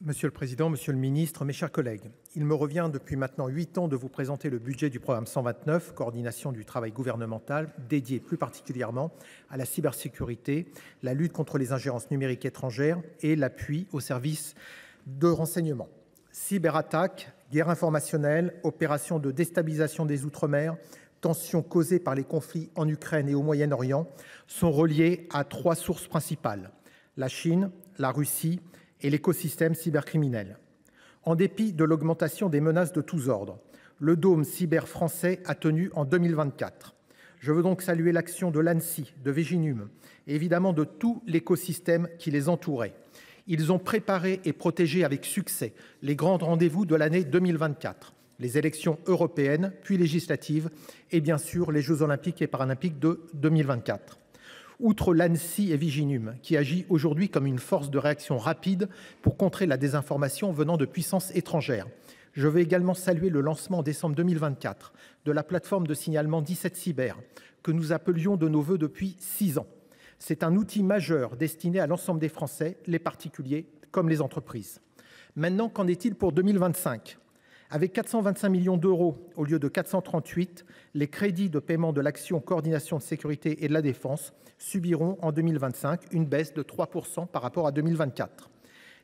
Monsieur le président, monsieur le ministre, mes chers collègues, il me revient depuis maintenant 8 ans de vous présenter le budget du programme 129, coordination du travail gouvernemental, dédié plus particulièrement à la cybersécurité, la lutte contre les ingérences numériques étrangères et l'appui aux services de renseignement. Cyberattaques, guerre informationnelle, opérations de déstabilisation des Outre-mer, tensions causées par les conflits en Ukraine et au Moyen-Orient sont reliées à 3 sources principales: la Chine, la Russie et l'écosystème cybercriminel. En dépit de l'augmentation des menaces de tous ordres, le dôme cyber français a tenu en 2024. Je veux donc saluer l'action de l'Anssi, de Viginum et évidemment de tout l'écosystème qui les entourait. Ils ont préparé et protégé avec succès les grands rendez-vous de l'année 2024, les élections européennes, puis législatives, et bien sûr les Jeux olympiques et paralympiques de 2024. Outre l'Anssi et Viginum, qui agit aujourd'hui comme une force de réaction rapide pour contrer la désinformation venant de puissances étrangères, je veux également saluer le lancement en décembre 2024 de la plateforme de signalement 17 Cyber, que nous appelions de nos vœux depuis 6 ans. C'est un outil majeur destiné à l'ensemble des Français, les particuliers comme les entreprises. Maintenant, qu'en est-il pour 2025 ? Avec 425 millions d'euros au lieu de 438, les crédits de paiement de l'action coordination de sécurité et de la défense subiront en 2025 une baisse de 3% par rapport à 2024.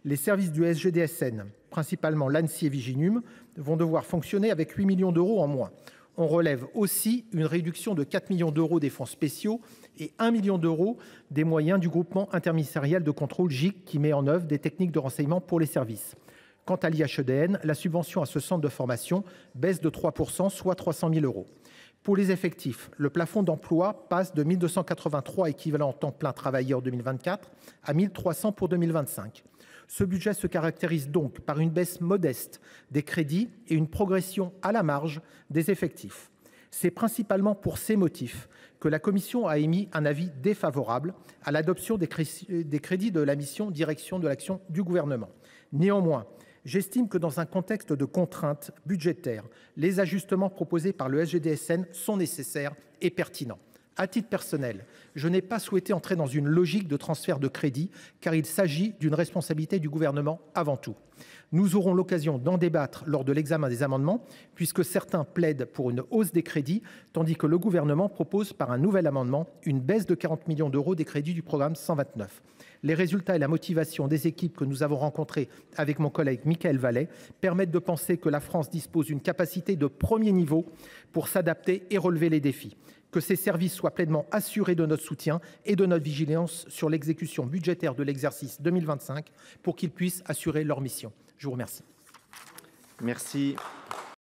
Les services du SGDSN, principalement l'Anssi et Viginum, vont devoir fonctionner avec 8 millions d'euros en moins. On relève aussi une réduction de 4 millions d'euros des fonds spéciaux et 1 million d'euros des moyens du groupement interministériel de contrôle GIC qui met en œuvre des techniques de renseignement pour les services. Quant à l'IHEDN, la subvention à ce centre de formation baisse de 3%, soit 300 000 euros. Pour les effectifs, le plafond d'emploi passe de 1 283 équivalents temps plein travaillés en 2024 à 1 300 pour 2025. Ce budget se caractérise donc par une baisse modeste des crédits et une progression à la marge des effectifs. C'est principalement pour ces motifs que la commission a émis un avis défavorable à l'adoption des crédits de la mission Direction de l'action du gouvernement. Néanmoins, j'estime que dans un contexte de contraintes budgétaires, les ajustements proposés par le SGDSN sont nécessaires et pertinents. À titre personnel, je n'ai pas souhaité entrer dans une logique de transfert de crédits car il s'agit d'une responsabilité du gouvernement avant tout. Nous aurons l'occasion d'en débattre lors de l'examen des amendements puisque certains plaident pour une hausse des crédits tandis que le gouvernement propose par un nouvel amendement une baisse de 40 millions d'euros des crédits du programme 129. Les résultats et la motivation des équipes que nous avons rencontrées avec mon collègue Mickaël Vallet permettent de penser que la France dispose d'une capacité de premier niveau pour s'adapter et relever les défis. Que ces services soient pleinement assurés de notre soutien et de notre vigilance sur l'exécution budgétaire de l'exercice 2025 pour qu'ils puissent assurer leur mission. Je vous remercie. Merci.